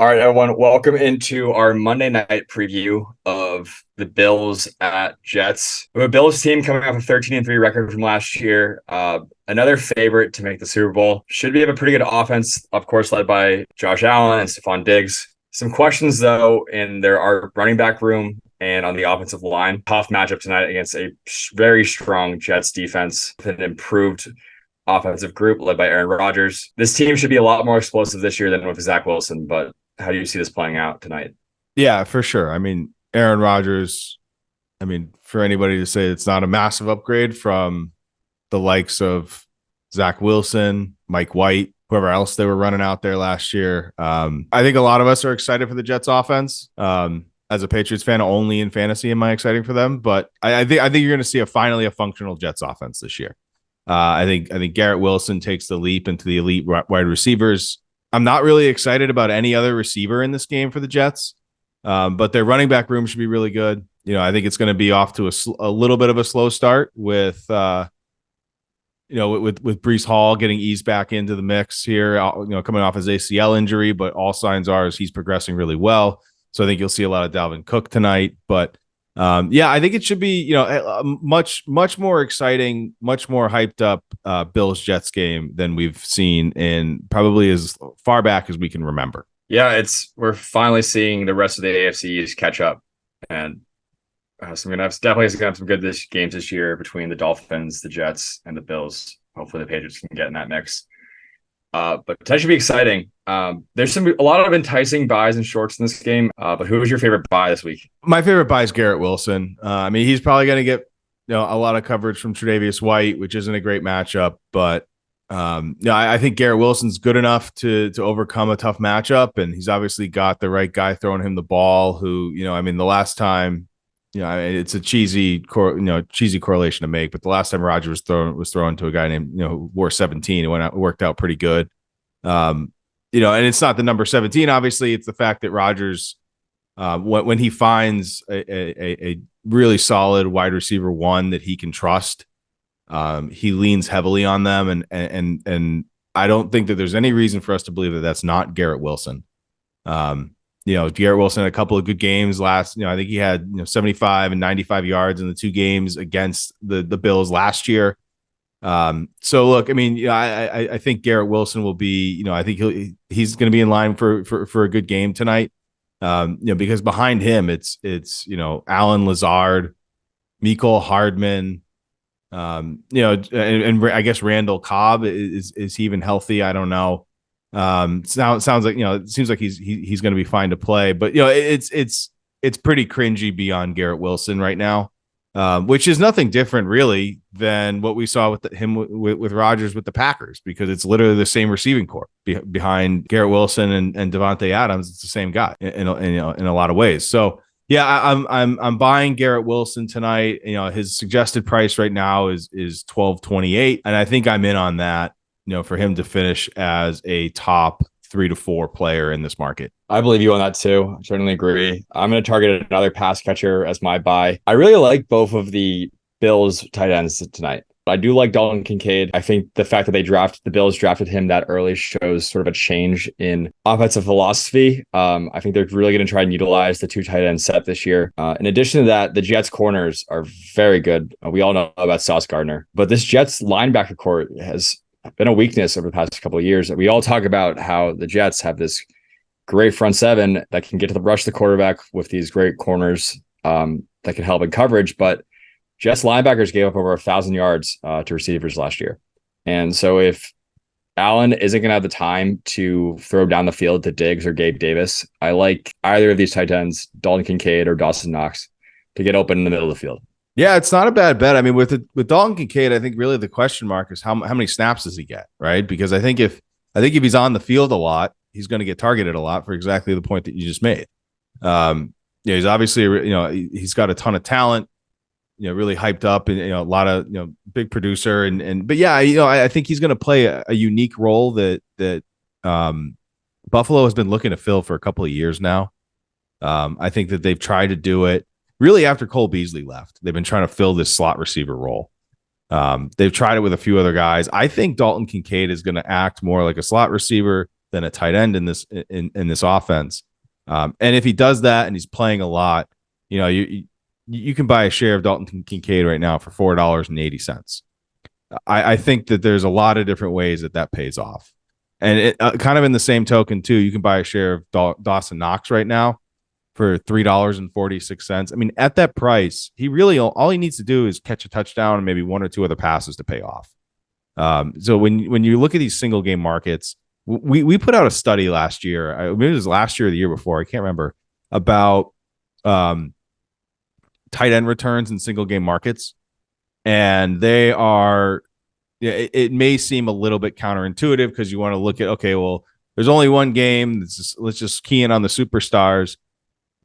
All right, everyone, welcome into our Monday night preview of the Bills at Jets. We have a Bills team coming off a 13-3 record from last year. Another favorite to make the Super Bowl. Should be have a pretty good offense, of course, led by Josh Allen and Stephon Diggs. Some questions, though, in our running back room and on the offensive line. Tough matchup tonight against a very strong Jets defense with an improved offensive group led by Aaron Rodgers. This team should be a lot more explosive this year than with Zach Wilson, but how do you see this playing out tonight? Yeah, for sure. Aaron Rodgers, for anybody to say it's not a massive upgrade from the likes of Zach Wilson, Mike White, whoever else they were running out there last year. I think a lot of us are excited for the Jets offense. As a Patriots fan, only in fantasy am I excited for them, but I think you're going to see finally a functional Jets offense this year. I think Garrett Wilson takes the leap into the elite wide receivers. I'm not really excited about any other receiver in this game for the Jets, but their running back room should be really good. I think it's going to be off to a little bit of a slow start with Breece Hall getting eased back into the mix here, coming off his ACL injury, but all signs are he's progressing really well. So I think you'll see a lot of Dalvin Cook tonight, but I think it should be, much more exciting, much more hyped up Bills Jets game than we've seen in probably as far back as we can remember. Yeah, we're finally seeing the rest of the AFCs catch up, and so we're gonna have some good games this year between the Dolphins, the Jets, and the Bills. Hopefully, the Patriots can get in that mix. But that should be exciting. There's a lot of enticing buys and shorts in this game. But who was your favorite buy this week? My favorite buy is Garrett Wilson. He's probably going to get a lot of coverage from Tre'Davious White, which isn't a great matchup. But I think Garrett Wilson's good enough to overcome a tough matchup, and he's obviously got the right guy throwing him the ball. Who the last time. It's a cheesy correlation to make, but the last time Rodgers was thrown to a guy named, who wore 17, it worked out pretty good. And it's not the number 17, obviously it's the fact that Rodgers, when he finds a really solid wide receiver one that he can trust, he leans heavily on them. And I don't think that there's any reason for us to believe that that's not Garrett Wilson. Garrett Wilson had a couple of good games last. I think he had 75 and 95 yards in the two games against the Bills last year. So look, I think Garrett Wilson will be. I think he's going to be in line for a good game tonight. Because behind him it's Allen Lazard, Mecole Hardman. And I guess Randall Cobb is he even healthy? I don't know. Sounds like it seems like he's going to be fine to play, but it's pretty cringy beyond Garrett Wilson right now, which is nothing different really than what we saw with him with Rodgers with the Packers, because it's literally the same receiving corps behind Garrett Wilson and Devontae Adams. It's the same guy in a lot of ways. So yeah, I'm buying Garrett Wilson tonight. His suggested price right now is $12.28, and I think I'm in on that. For him to finish as a top 3 to 4 player in this market. I believe you on that too. I certainly agree. I'm going to target another pass catcher as my buy. I really like both of the Bills tight ends tonight. I do like Dalton Kincaid. I think the fact that the Bills drafted him that early shows sort of a change in offensive philosophy. I think they're really going to try and utilize the 2 tight end set this year. In addition to that, the Jets corners are very good. We all know about Sauce Gardner, but this Jets linebacker core has been a weakness over the past couple of years. We all talk about how the Jets have this great front seven that can get to rush the quarterback with these great corners that can help in coverage, but Jets linebackers gave up over 1,000 yards to receivers last year. And so if Allen isn't going to have the time to throw down the field to Diggs or Gabe Davis, I like either of these tight ends, Dalton Kincaid or Dawson Knox, to get open in the middle of the field. Yeah, it's not a bad bet. With Dalton Kincaid, I think really the question mark is how many snaps does he get, right? Because I think if he's on the field a lot, he's going to get targeted a lot for exactly the point that you just made. He's obviously he's got a ton of talent, really hyped up, and a lot of big producer, but yeah, I think he's going to play a unique role that Buffalo has been looking to fill for a couple of years now. I think that they've tried to do it. Really, after Cole Beasley left, they've been trying to fill this slot receiver role. They've tried it with a few other guys. I think Dalton Kincaid is going to act more like a slot receiver. than a tight end in this offense. And if he does that and he's playing a lot, you can buy a share of Dalton Kincaid right now for $4.80. I think that there's a lot of different ways that pays off. And it kind of in the same token, too, you can buy a share of Dawson Knox right now for $3.46. I mean, at that price, he really all he needs to do is catch a touchdown and maybe one or two other passes to pay off. So when you look at these single game markets, we put out a study last year. Maybe it was last year or the year before. I can't remember, about tight end returns in single game markets. And they are, it may seem a little bit counterintuitive because you want to look at, okay, well, there's only one game. Let's just key in on the superstars.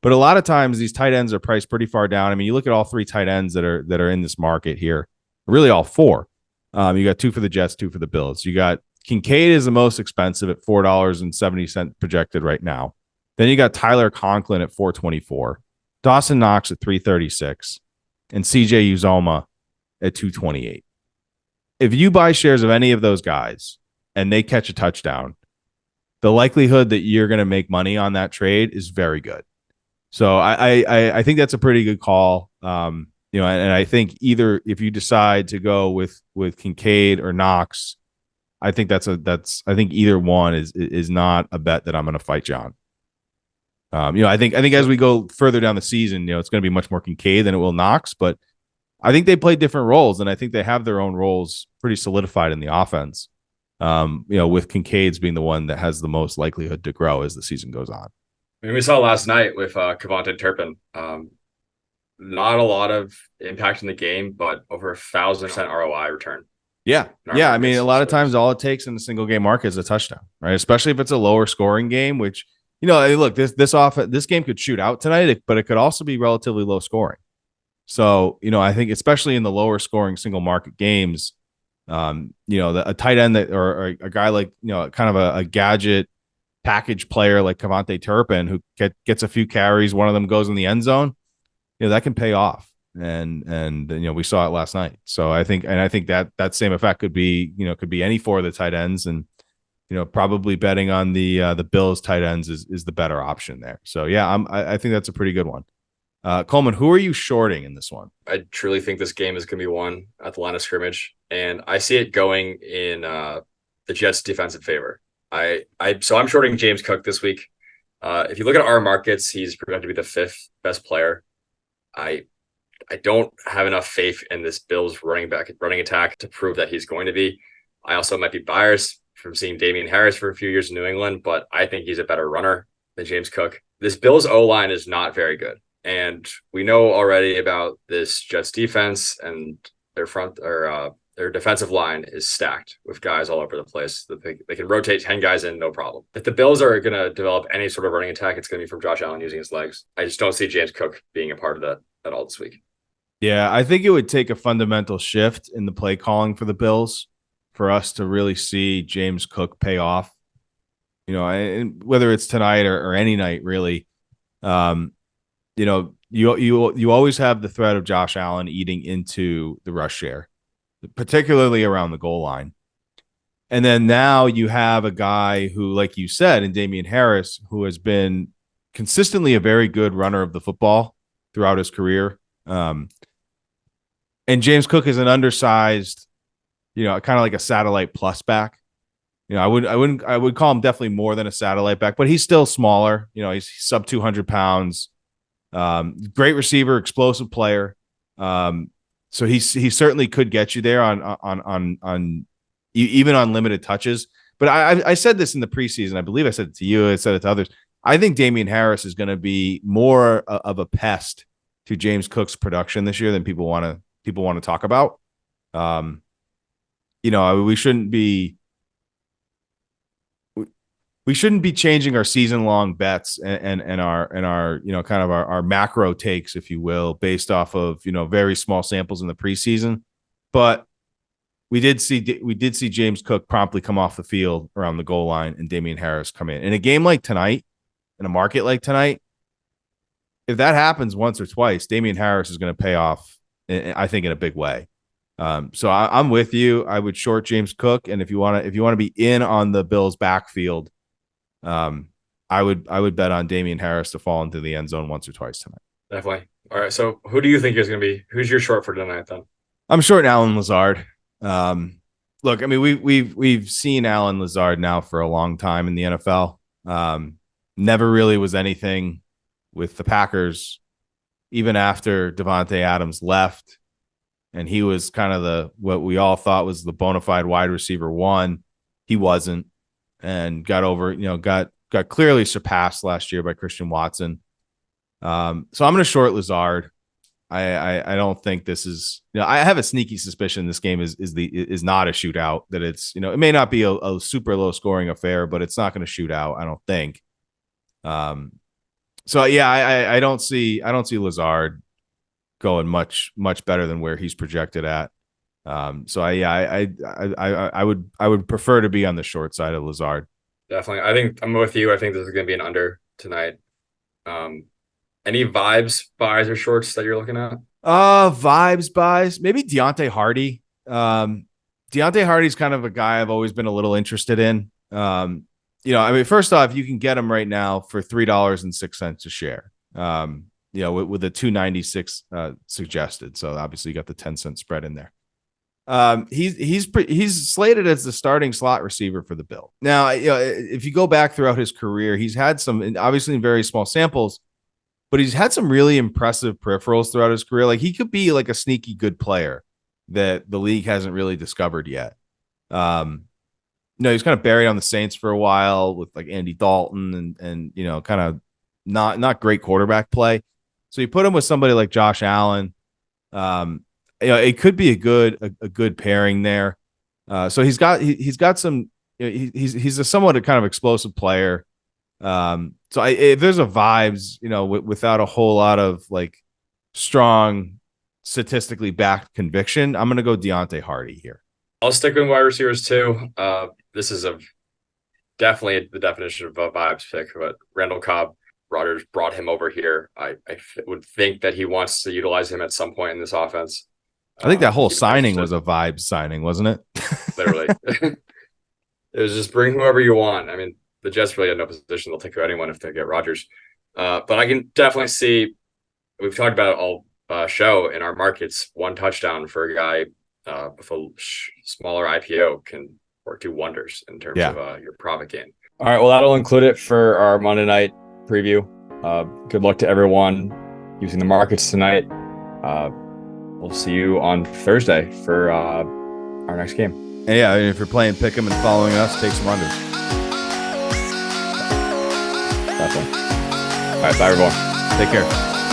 But a lot of times these tight ends are priced pretty far down. I mean, you look at all three tight ends that are in this market here, really all four. You got two for the Jets, two for the Bills. You got Kincaid is the most expensive at $4.70 projected right now. Then you got Tyler Conklin at $4.24, Dawson Knox at $3.36, and CJ Uzoma at $2.28. If you buy shares of any of those guys and they catch a touchdown, the likelihood that you're going to make money on that trade is very good. So I think that's a pretty good call. And I think either if you decide to go with Kincaid or Knox, I think I think either one is not a bet that I'm going to fight John. I think as we go further down the season, it's going to be much more Kincaid than it will Knox, but I think they play different roles, and I think they have their own roles pretty solidified in the offense. With Kincaid's being the one that has the most likelihood to grow as the season goes on. I mean, we saw last night with Kevontae Turpin, not a lot of impact in the game, but over 1,000% ROI return. Yeah. I mean, a lot of times all it takes in a single game market is a touchdown, right? Especially if it's a lower scoring game, which, look, this game could shoot out tonight, but it could also be relatively low scoring. So, I think especially in the lower scoring single market games, a tight end or a guy like, kind of a gadget package player like Kevontae Turpin who gets a few carries, one of them goes in the end zone, that can pay off. And we saw it last night. So I think that same effect could be any four of the tight ends, and probably betting on the Bills tight ends is the better option there. So yeah, I think that's a pretty good one. Coleman, who are you shorting in this one? I truly think this game is going to be won at the line of scrimmage, and I see it going in the Jets' defensive favor. So I'm shorting James Cook this week. If you look at our markets, he's projected to be the fifth best player. I don't have enough faith in this Bills running attack to prove that he's going to be. I also might be biased from seeing Damian Harris for a few years in New England, but I think he's a better runner than James Cook. This Bills O-line is not very good. And we know already about this Jets defense, and their defensive line is stacked with guys all over the place. They can rotate 10 guys in, no problem. If the Bills are going to develop any sort of running attack, it's going to be from Josh Allen using his legs. I just don't see James Cook being a part of that at all this week. Yeah, I think it would take a fundamental shift in the play calling for the Bills for us to really see James Cook pay off. And whether it's tonight or any night, really. You always have the threat of Josh Allen eating into the rush share, particularly around the goal line. And then now you have a guy who, like you said, in Damian Harris, who has been consistently a very good runner of the football throughout his career. And James Cook is an undersized, kind of like a satellite plus back. I would call him definitely more than a satellite back, but he's still smaller. He's sub 200 pounds. Great receiver, explosive player. So he certainly could get you there on even on limited touches. But I said this in the preseason. I believe I said it to you. I said it to others. I think Damian Harris is going to be more of a pest to James Cook's production this year than people want to talk about. We shouldn't be changing our season-long bets and our kind of our macro takes, if you will, based off of very small samples in the preseason. But we did see James Cook promptly come off the field around the goal line and Damian Harris come in a game like tonight, in a market like tonight. If that happens once or twice, Damian Harris is going to pay off, I think, in a big way. So I'm with you. I would short James Cook, and if you want to be in on the Bills' backfield, I would bet on Damian Harris to fall into the end zone once or twice tonight. Definitely. All right. So who do you think is going to be? Who's your short for tonight then? I'm short Alan Lazard. Look, I mean, we've seen Alan Lazard now for a long time in the NFL. Never really was anything with the Packers, even after Devontae Adams left, and he was kind of what we all thought was the bona fide wide receiver one. He wasn't, and got clearly surpassed last year by Christian Watson. So I'm going to short Lazard. I don't think this is, I have a sneaky suspicion this game is not a shootout, that it's, it may not be a super low scoring affair, but it's not going to shoot out, I don't think. So yeah, I don't see Lazard going much better than where he's projected at. So I would prefer to be on the short side of Lazard. Definitely. I think I'm with you. I think this is going to be an under tonight. Any vibes, buys, or shorts that you're looking at? Vibes, buys. Maybe Deontay Hardy. Deontay Hardy's kind of a guy I've always been a little interested in. I mean, first off, you can get him right now for $3.06 a share. With a 296 suggested. So obviously you got the 10-cent spread in there. He's slated as the starting slot receiver for the Bills. Now, if you go back throughout his career, he's had some, obviously in very small samples, but he's had some really impressive peripherals throughout his career. Like, he could be like a sneaky good player that the league hasn't really discovered yet. He's kind of buried on the Saints for a while with like Andy Dalton and kind of not great quarterback play. So you put him with somebody like Josh Allen. It could be a good pairing there. So he's got some. He's a somewhat kind of explosive player. So if there's a vibes, without a whole lot of like strong statistically backed conviction, I'm going to go Deontay Hardy here. I'll stick with wide receivers too. This is definitely the definition of a vibes pick, but Randall Cobb, Rodgers brought him over here. I would think that he wants to utilize him at some point in this offense. I think that whole signing was a vibes signing, wasn't it? Literally. It was just bring whoever you want. I mean, the Jets really had no position. They'll take anyone if they get Rodgers. But I can definitely see, we've talked about it all show in our markets, one touchdown for a guy with a smaller IPO can do wonders in terms of your profit gain. All right, well, that'll include it for our Monday night preview. Good luck to everyone using the markets tonight. We'll see you on Thursday for our next game. And yeah, if you're playing Pick'em and following us, take some unders. Definitely. All right, bye everyone. Take care.